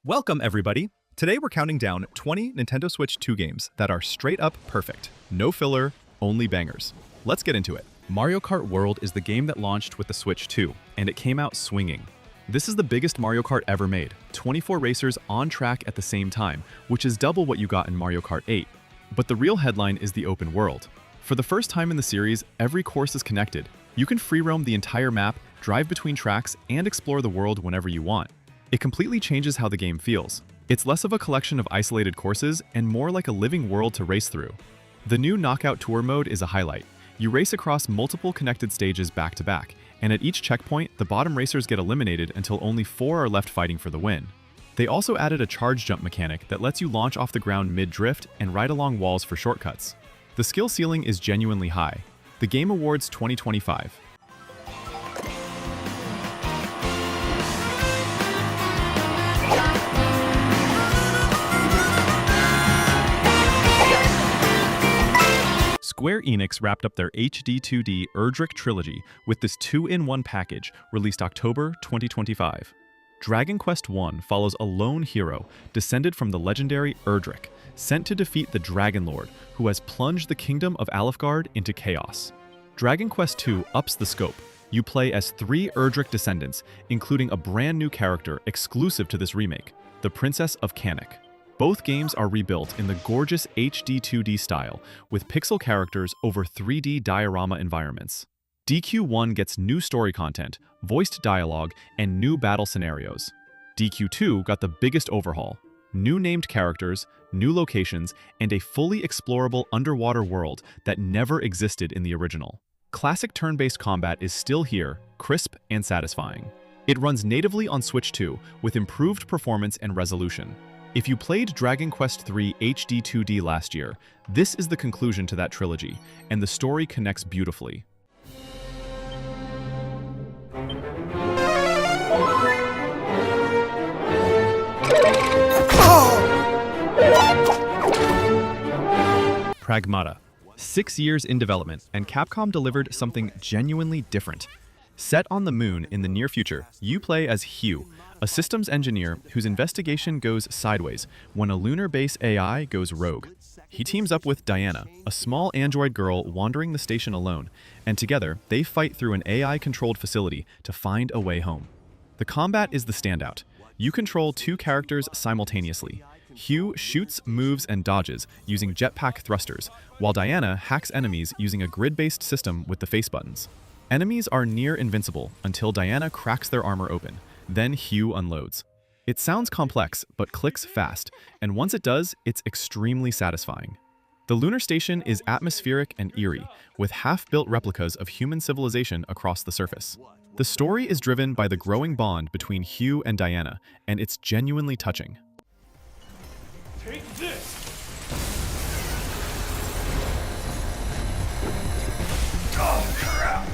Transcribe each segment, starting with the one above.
Welcome, everybody! Today we're counting down 20 Nintendo Switch 2 games that are straight up perfect. No filler, only bangers. Let's get into it. Mario Kart World is the game that launched with the Switch 2, and it came out swinging. This is the biggest Mario Kart ever made, 24 racers on track at the same time, which is double what you got in Mario Kart 8. But the real headline is the open world. For the first time in the series, every course is connected. You can free roam the entire map, drive between tracks, and explore the world whenever you want. It completely changes how the game feels. It's less of a collection of isolated courses and more like a living world to race through. The new Knockout Tour mode is a highlight. You race across multiple connected stages back to back, and at each checkpoint, the bottom racers get eliminated until only 4 are left fighting for the win. They also added a charge jump mechanic that lets you launch off the ground mid-drift and ride along walls for shortcuts. The skill ceiling is genuinely high. The Game Awards 2025. Square Enix wrapped up their HD 2D Erdrick trilogy with this 2-in-1 package released October 2025. Dragon Quest I follows a lone hero descended from the legendary Erdrick, sent to defeat the Dragon Lord, who has plunged the kingdom of Alefgard into chaos. Dragon Quest II ups the scope. You play as 3 Erdrick descendants, including a brand new character exclusive to this remake, the Princess of Kanak. Both games are rebuilt in the gorgeous HD 2D style, with pixel characters over 3D diorama environments. DQ1 gets new story content, voiced dialogue, and new battle scenarios. DQ2 got the biggest overhaul, new named characters, new locations, and a fully explorable underwater world that never existed in the original. Classic turn-based combat is still here, crisp and satisfying. It runs natively on Switch 2 with improved performance and resolution. If you played Dragon Quest III HD 2D last year, this is the conclusion to that trilogy, and the story connects beautifully. Pragmata. 6 years in development, and Capcom delivered something genuinely different. Set on the moon in the near future, you play as Hugh, a systems engineer whose investigation goes sideways when a lunar base AI goes rogue. He teams up with Diana, a small android girl wandering the station alone, and together they fight through an AI-controlled facility to find a way home. The combat is the standout. You control 2 characters simultaneously. Hugh shoots, moves, and dodges using jetpack thrusters, while Diana hacks enemies using a grid-based system with the face buttons. Enemies are near invincible until Diana cracks their armor open. Then Hugh unloads. It sounds complex, but clicks fast, and once it does, it's extremely satisfying. The lunar station is atmospheric and eerie, with half-built replicas of human civilization across the surface. The story is driven by the growing bond between Hugh and Diana, and it's genuinely touching. Take this! Oh, crap!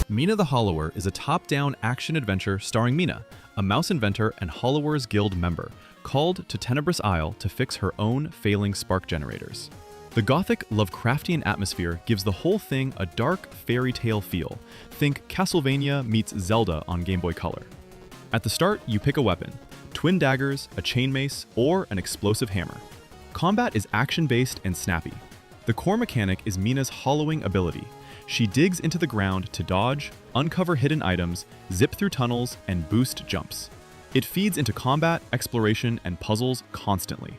Mina the Hollower is a top-down action-adventure starring Mina, a mouse inventor and Hollowers Guild member, called to Tenebrous Isle to fix her own failing spark generators. The gothic, Lovecraftian atmosphere gives the whole thing a dark, fairy tale feel. Think Castlevania meets Zelda on Game Boy Color. At the start, you pick a weapon, twin daggers, a chain mace, or an explosive hammer. Combat is action-based and snappy. The core mechanic is Mina's hollowing ability. She digs into the ground to dodge, uncover hidden items, zip through tunnels, and boost jumps. It feeds into combat, exploration, and puzzles constantly.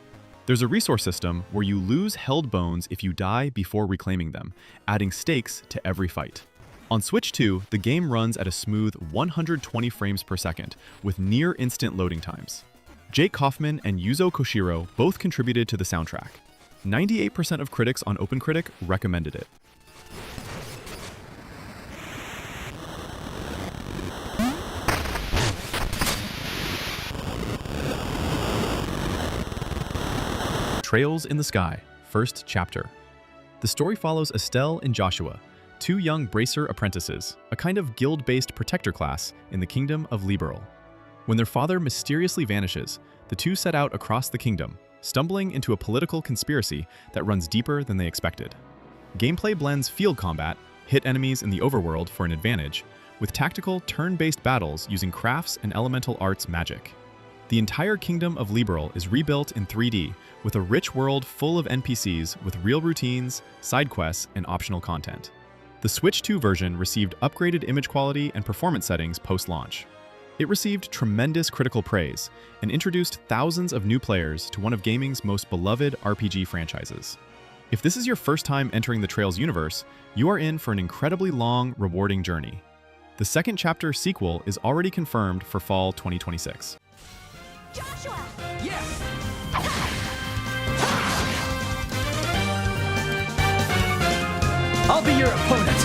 There's a resource system where you lose held bones if you die before reclaiming them, adding stakes to every fight. On Switch 2, the game runs at a smooth 120 frames per second, with near-instant loading times. Jake Kaufman and Yuzo Koshiro both contributed to the soundtrack. 98% of critics on OpenCritic recommended it. Trails in the Sky, First Chapter. The story follows Estelle and Joshua, 2 young bracer apprentices, a kind of guild-based protector class in the kingdom of Liberal. When their father mysteriously vanishes, the 2 set out across the kingdom, stumbling into a political conspiracy that runs deeper than they expected. Gameplay blends field combat, hit enemies in the overworld for an advantage, with tactical turn-based battles using crafts and elemental arts magic. The entire kingdom of Liberl is rebuilt in 3D, with a rich world full of NPCs with real routines, side quests, and optional content. The Switch 2 version received upgraded image quality and performance settings post-launch. It received tremendous critical praise and introduced thousands of new players to one of gaming's most beloved RPG franchises. If this is your first time entering the Trails universe, you are in for an incredibly long, rewarding journey. The second chapter sequel is already confirmed for fall 2026. Joshua! Yes! I'll be your opponent!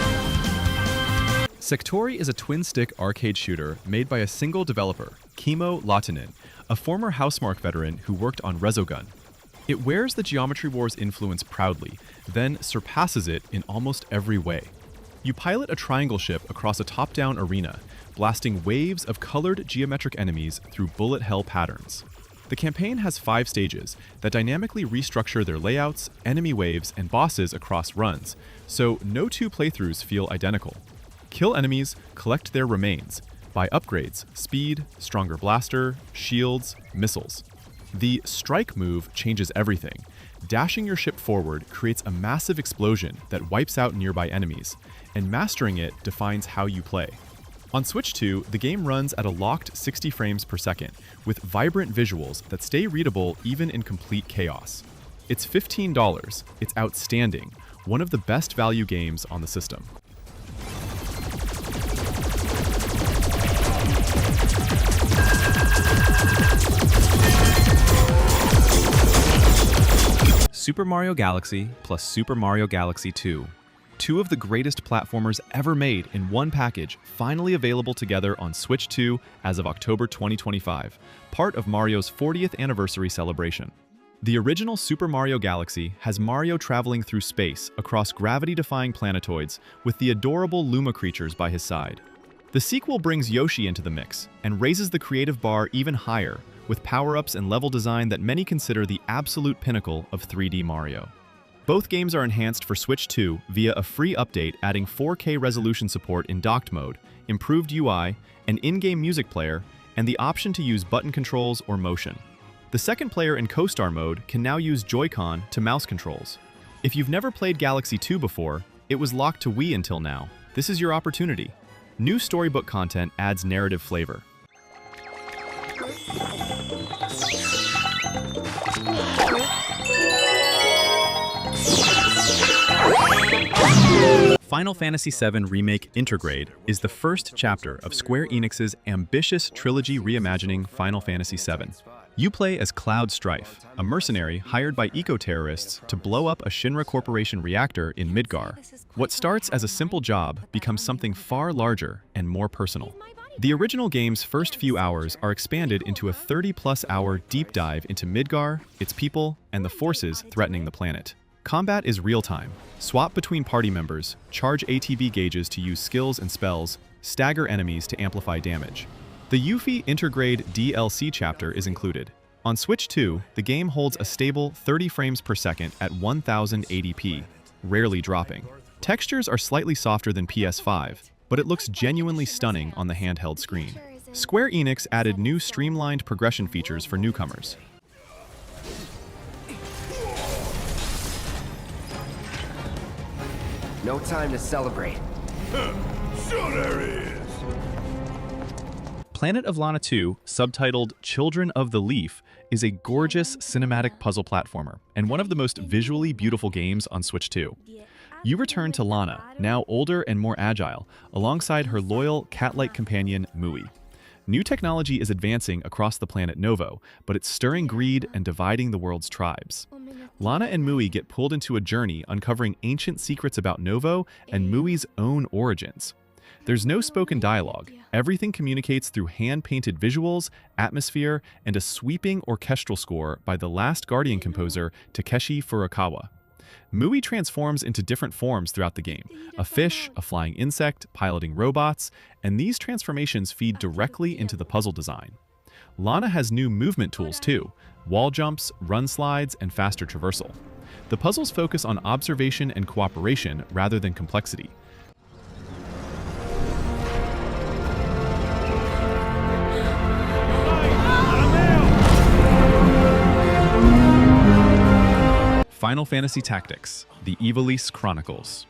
Sektori is a twin-stick arcade shooter made by a single developer, Kimmo Lahtinen, a former Housemarque veteran who worked on Resogun. It wears the Geometry Wars influence proudly, then surpasses it in almost every way. You pilot a triangle ship across a top-down arena, blasting waves of colored geometric enemies through bullet hell patterns. The campaign has 5 stages that dynamically restructure their layouts, enemy waves, and bosses across runs, so no 2 playthroughs feel identical. Kill enemies, collect their remains, buy upgrades, speed, stronger blaster, shields, missiles. The strike move changes everything. Dashing your ship forward creates a massive explosion that wipes out nearby enemies, and mastering it defines how you play. On Switch 2, the game runs at a locked 60 frames per second, with vibrant visuals that stay readable even in complete chaos. It's $15. It's outstanding, one of the best value games on the system. Super Mario Galaxy plus Super Mario Galaxy 2. 2 of the greatest platformers ever made in one package, finally available together on Switch 2 as of October 2025, part of Mario's 40th anniversary celebration. The original Super Mario Galaxy has Mario traveling through space across gravity-defying planetoids with the adorable Luma creatures by his side. The sequel brings Yoshi into the mix and raises the creative bar even higher, with power-ups and level design that many consider the absolute pinnacle of 3D Mario. Both games are enhanced for Switch 2 via a free update adding 4K resolution support in docked mode, improved UI, an in-game music player, and the option to use button controls or motion. The second player in Co-Star mode can now use Joy-Con to mouse controls. If you've never played Galaxy 2 before, it was locked to Wii until now. This is your opportunity. New storybook content adds narrative flavor. Final Fantasy VII Remake Intergrade is the first chapter of Square Enix's ambitious trilogy reimagining Final Fantasy VII. You play as Cloud Strife, a mercenary hired by eco-terrorists to blow up a Shinra Corporation reactor in Midgar. What starts as a simple job becomes something far larger and more personal. The original game's first few hours are expanded into a 30-plus hour deep dive into Midgar, its people, and the forces threatening the planet. Combat is real-time. Swap between party members, charge ATB gauges to use skills and spells, stagger enemies to amplify damage. The Yuffie Intergrade DLC chapter is included. On Switch 2, the game holds a stable 30 frames per second at 1080p, rarely dropping. Textures are slightly softer than PS5, but it looks genuinely stunning on the handheld screen. Square Enix added new streamlined progression features for newcomers. No time to celebrate. So there is. Planet of Lana II, subtitled Children of the Leaf, is a gorgeous cinematic puzzle platformer and one of the most visually beautiful games on Switch 2. You return to Lana, now older and more agile, alongside her loyal cat-like companion, Mui. New technology is advancing across the planet Novo, but it's stirring greed and dividing the world's tribes. Lana and Mui get pulled into a journey uncovering ancient secrets about Novo and Mui's own origins. There's no spoken dialogue. Everything communicates through hand-painted visuals, atmosphere, and a sweeping orchestral score by the last Guardian composer, Takeshi Furukawa. Mui transforms into different forms throughout the game: a fish, a flying insect, piloting robots, and these transformations feed directly into the puzzle design. Lana has new movement tools too: wall jumps, run slides, and faster traversal. The puzzles focus on observation and cooperation rather than complexity. I'm Final Fantasy Tactics: The Ivalice Chronicles.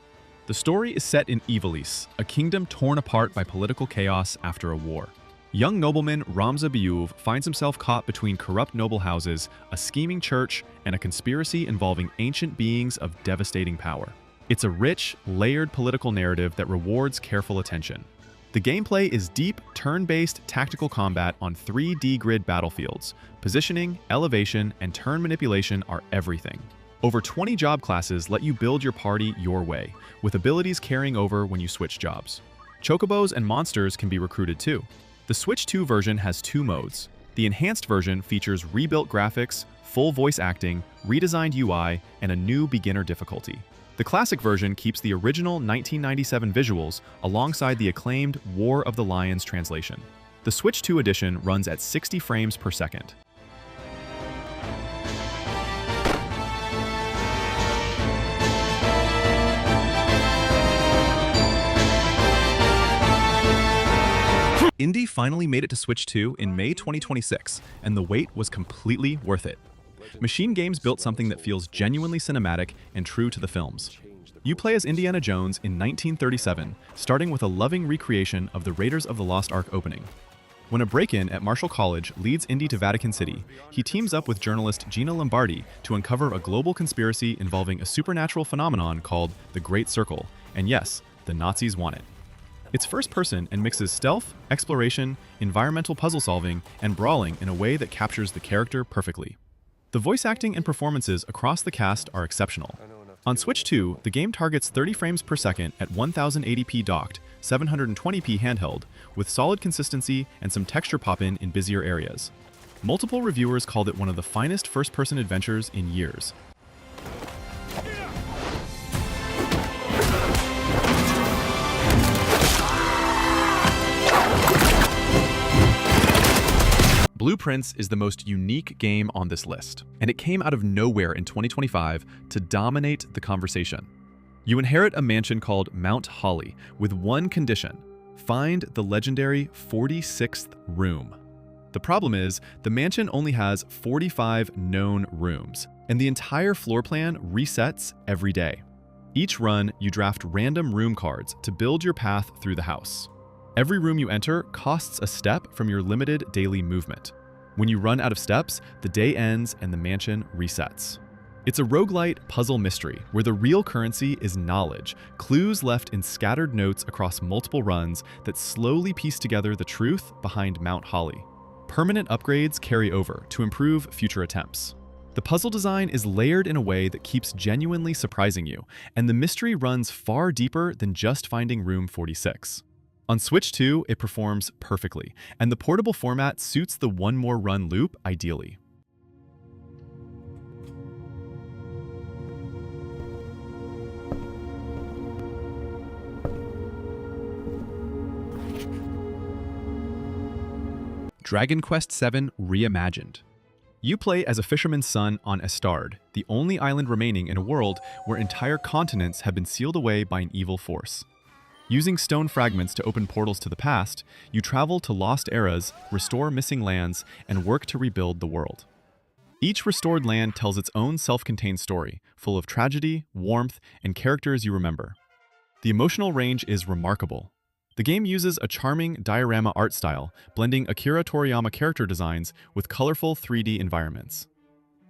The story is set in Ivalice, a kingdom torn apart by political chaos after a war. Young nobleman Ramza Biyuv finds himself caught between corrupt noble houses, a scheming church, and a conspiracy involving ancient beings of devastating power. It's a rich, layered political narrative that rewards careful attention. The gameplay is deep, turn-based tactical combat on 3D grid battlefields. Positioning, elevation, and turn manipulation are everything. Over 20 job classes let you build your party your way, with abilities carrying over when you switch jobs. Chocobos and monsters can be recruited too. The Switch 2 version has 2 modes. The enhanced version features rebuilt graphics, full voice acting, redesigned UI, and a new beginner difficulty. The classic version keeps the original 1997 visuals alongside the acclaimed War of the Lions translation. The Switch 2 edition runs at 60 frames per second. Indie finally made it to Switch 2 in May 2026, and the wait was completely worth it. Machine Games built something that feels genuinely cinematic and true to the films. You play as Indiana Jones in 1937, starting with a loving recreation of the Raiders of the Lost Ark opening. When a break-in at Marshall College leads Indy to Vatican City, he teams up with journalist Gina Lombardi to uncover a global conspiracy involving a supernatural phenomenon called the Great Circle, and yes, the Nazis want it. It's first-person and mixes stealth, exploration, environmental puzzle solving, and brawling in a way that captures the character perfectly. The voice acting and performances across the cast are exceptional. On Switch 2, the game targets 30 frames per second at 1080p docked, 720p handheld, with solid consistency and some texture pop-in in busier areas. Multiple reviewers called it one of the finest first-person adventures in years. Blueprints is the most unique game on this list, and it came out of nowhere in 2025 to dominate the conversation. You inherit a mansion called Mount Holly with one condition: find the legendary 46th room. The problem is, the mansion only has 45 known rooms, and the entire floor plan resets every day. Each run, you draft random room cards to build your path through the house. Every room you enter costs a step from your limited daily movement. When you run out of steps, the day ends and the mansion resets. It's a roguelite puzzle mystery where the real currency is knowledge, clues left in scattered notes across multiple runs that slowly piece together the truth behind Mount Holly. Permanent upgrades carry over to improve future attempts. The puzzle design is layered in a way that keeps genuinely surprising you, and the mystery runs far deeper than just finding room 46. On Switch 2, it performs perfectly, and the portable format suits the one more run loop ideally. Dragon Quest VII Reimagined. You play as a fisherman's son on Estard, the only island remaining in a world where entire continents have been sealed away by an evil force. Using stone fragments to open portals to the past, you travel to lost eras, restore missing lands, and work to rebuild the world. Each restored land tells its own self-contained story, full of tragedy, warmth, and characters you remember. The emotional range is remarkable. The game uses a charming diorama art style, blending Akira Toriyama character designs with colorful 3D environments.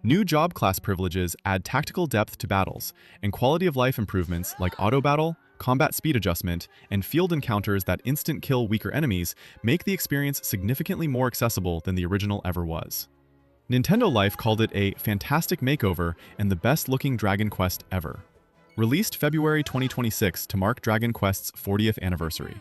New job class privileges add tactical depth to battles, and quality of life improvements like auto battle, combat speed adjustment, and field encounters that instant kill weaker enemies make the experience significantly more accessible than the original ever was. Nintendo Life called it a fantastic makeover and the best-looking Dragon Quest ever. Released February 2026 to mark Dragon Quest's 40th anniversary.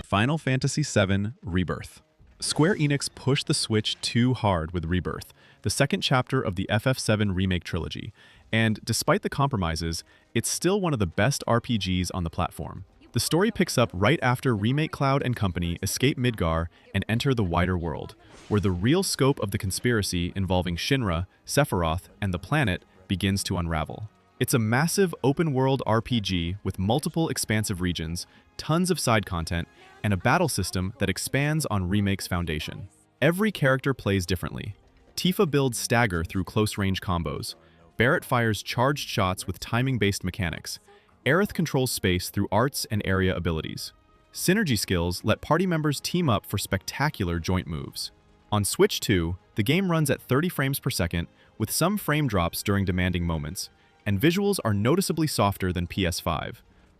Final Fantasy VII Rebirth. Square Enix pushed the Switch too hard with Rebirth, the second chapter of the FF7 Remake trilogy, and despite the compromises, it's still one of the best RPGs on the platform. The story picks up right after Remake Cloud and company escape Midgar and enter the wider world, where the real scope of the conspiracy involving Shinra, Sephiroth, and the planet begins to unravel. It's a massive open-world RPG with multiple expansive regions, tons of side content, and a battle system that expands on Remake's foundation. Every character plays differently. Tifa builds stagger through close-range combos. Barrett fires charged shots with timing-based mechanics. Aerith controls space through arts and area abilities. Synergy skills let party members team up for spectacular joint moves. On Switch 2, the game runs at 30 frames per second, with some frame drops during demanding moments, and visuals are noticeably softer than PS5.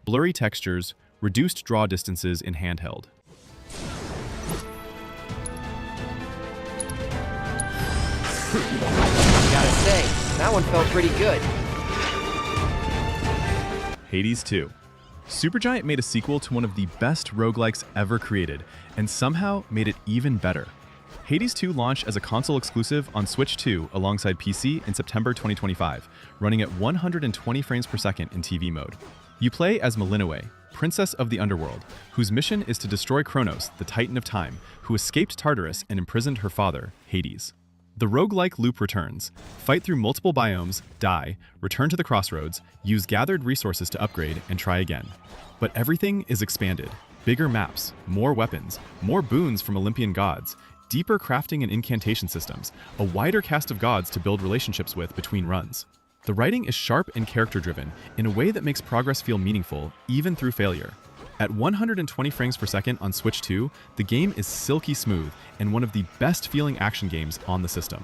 Blurry textures, reduced draw distances in handheld. Gotta say, that one felt pretty good. Hades 2. Supergiant made a sequel to one of the best roguelikes ever created, and somehow made it even better. Hades 2 launched as a console exclusive on Switch 2 alongside PC in September 2025, running at 120 frames per second in TV mode. You play as Melinoe, Princess of the Underworld, whose mission is to destroy Kronos, the Titan of Time, who escaped Tartarus and imprisoned her father, Hades. The roguelike loop returns. Fight through multiple biomes, die, return to the crossroads, use gathered resources to upgrade, and try again. But everything is expanded. Bigger maps, more weapons, more boons from Olympian gods, deeper crafting and incantation systems, a wider cast of gods to build relationships with between runs. The writing is sharp and character-driven in a way that makes progress feel meaningful, even through failure. At 120 frames per second on Switch 2, the game is silky smooth and one of the best-feeling action games on the system.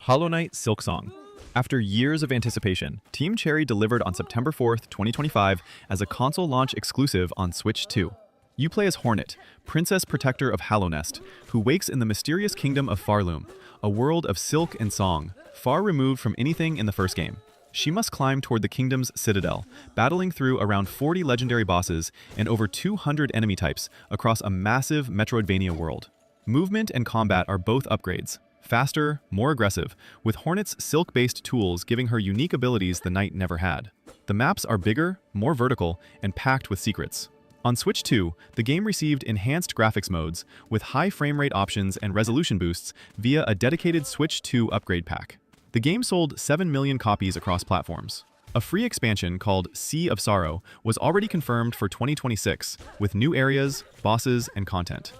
Hollow Knight Silksong. After years of anticipation, Team Cherry delivered on September 4th, 2025 as a console launch exclusive on Switch 2. You play as Hornet, Princess Protector of Hallownest, who wakes in the mysterious kingdom of Farloom, a world of silk and song, far removed from anything in the first game. She must climb toward the kingdom's citadel, battling through around 40 legendary bosses and over 200 enemy types across a massive Metroidvania world. Movement and combat are both upgrades. Faster, more aggressive, with Hornet's silk-based tools giving her unique abilities the knight never had. The maps are bigger, more vertical, and packed with secrets. On Switch 2, the game received enhanced graphics modes with high frame rate options and resolution boosts via a dedicated Switch 2 upgrade pack. The game sold 7 million copies across platforms. A free expansion called Sea of Sorrow was already confirmed for 2026, with new areas, bosses, and content.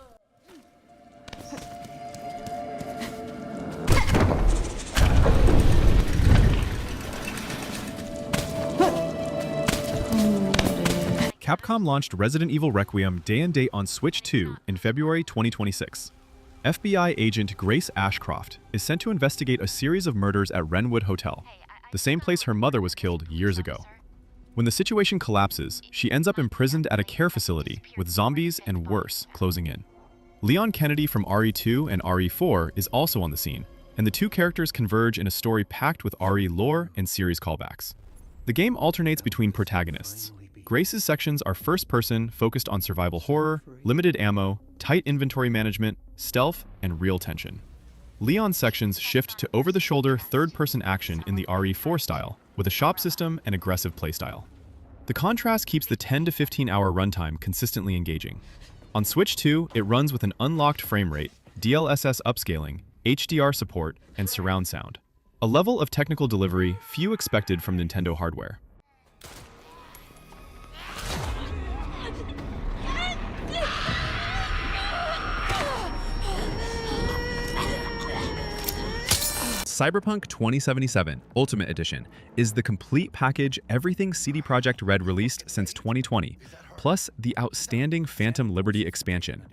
Capcom launched Resident Evil Requiem day and date on Switch 2 in February 2026. FBI agent Grace Ashcroft is sent to investigate a series of murders at Wrenwood Hotel, the same place her mother was killed years ago. When the situation collapses, she ends up imprisoned at a care facility with zombies and worse closing in. Leon Kennedy from RE2 and RE4 is also on the scene, and the two characters converge in a story packed with RE lore and series callbacks. The game alternates between protagonists. Grace's sections are first-person, focused on survival horror, limited ammo, tight inventory management, stealth, and real tension. Leon's sections shift to over-the-shoulder third-person action in the RE4 style, with a shop system and aggressive playstyle. The contrast keeps the 10 to 15-hour runtime consistently engaging. On Switch 2, it runs with an unlocked frame rate, DLSS upscaling, HDR support, and surround sound. A level of technical delivery few expected from Nintendo hardware. Cyberpunk 2077 Ultimate Edition is the complete package everything CD Projekt Red released since 2020, plus the outstanding Phantom Liberty expansion.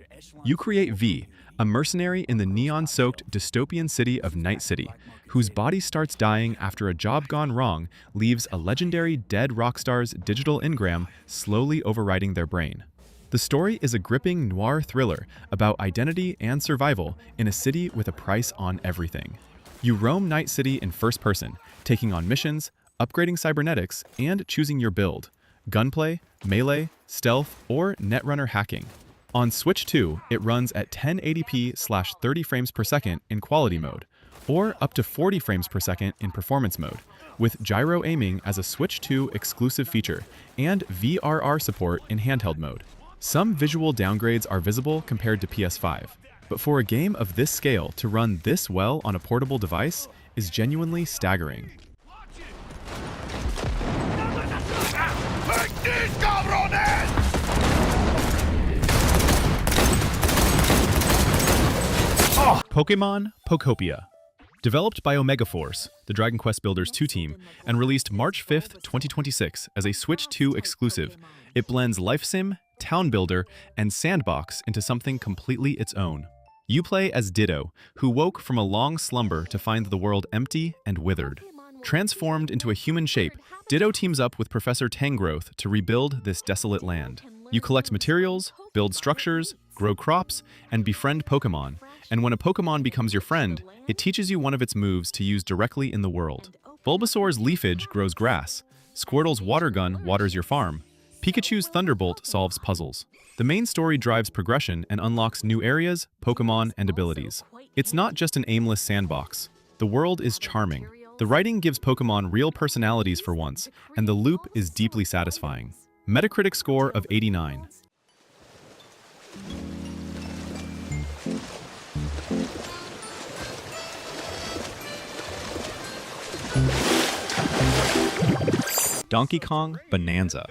You create V, a mercenary in the neon-soaked dystopian city of Night City, whose body starts dying after a job gone wrong leaves a legendary dead rockstar's digital engram slowly overriding their brain. The story is a gripping noir thriller about identity and survival in a city with a price on everything. You roam Night City in first person, taking on missions, upgrading cybernetics, and choosing your build: gunplay, melee, stealth, or netrunner hacking. On Switch 2, it runs at 1080p/30 frames per second in quality mode, or up to 40 frames per second in performance mode, with gyro aiming as a Switch 2 exclusive feature and VRR support in handheld mode. Some visual downgrades are visible compared to PS5, but for a game of this scale to run this well on a portable device is genuinely staggering. Take this, cabrones! Pokémon Pokopia. Developed by Omega Force, the Dragon Quest Builders 2 team, and released March 5th, 2026 as a Switch 2 exclusive, it blends life sim, town builder, and sandbox into something completely its own. You play as Ditto, who woke from a long slumber to find the world empty and withered. Transformed into a human shape, Ditto teams up with Professor Tangrowth to rebuild this desolate land. You collect materials, build structures, grow crops, and befriend Pokémon. And when a Pokémon becomes your friend, it teaches you one of its moves to use directly in the world. Bulbasaur's leafage grows grass. Squirtle's water gun waters your farm. Pikachu's Thunderbolt solves puzzles. The main story drives progression and unlocks new areas, Pokémon, and abilities. It's not just an aimless sandbox. The world is charming. The writing gives Pokémon real personalities for once, and the loop is deeply satisfying. Metacritic score of 89. Donkey Kong Bananza.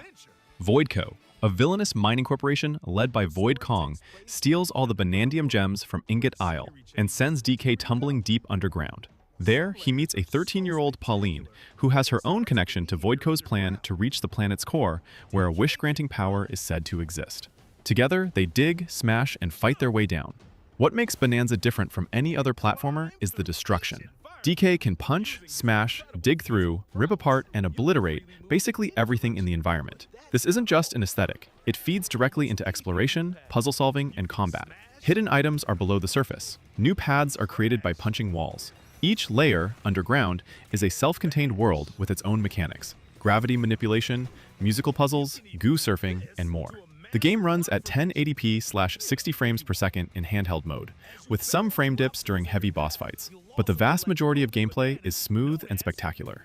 Voidco, a villainous mining corporation led by Void Kong, steals all the Banandium gems from Ingot Isle and sends DK tumbling deep underground. There, he meets a 13-year-old Pauline, who has her own connection to Voidco's plan to reach the planet's core, where a wish-granting power is said to exist. Together, they dig, smash, and fight their way down. What makes Bananza different from any other platformer is the destruction. DK can punch, smash, dig through, rip apart, and obliterate basically everything in the environment. This isn't just an aesthetic. It feeds directly into exploration, puzzle solving, and combat. Hidden items are below the surface. New paths are created by punching walls. Each layer, underground, is a self-contained world with its own mechanics. Gravity manipulation, musical puzzles, goo surfing, and more. The game runs at 1080p/60 frames per second in handheld mode, with some frame dips during heavy boss fights, but the vast majority of gameplay is smooth and spectacular.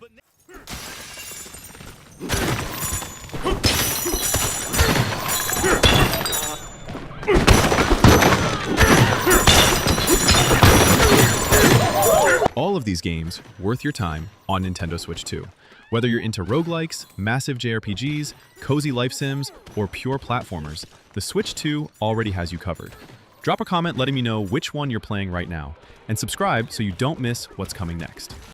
All of these games worth your time on Nintendo Switch 2. Whether you're into roguelikes, massive JRPGs, cozy life sims, or pure platformers, the Switch 2 already has you covered. Drop a comment letting me know which one you're playing right now, and subscribe so you don't miss what's coming next.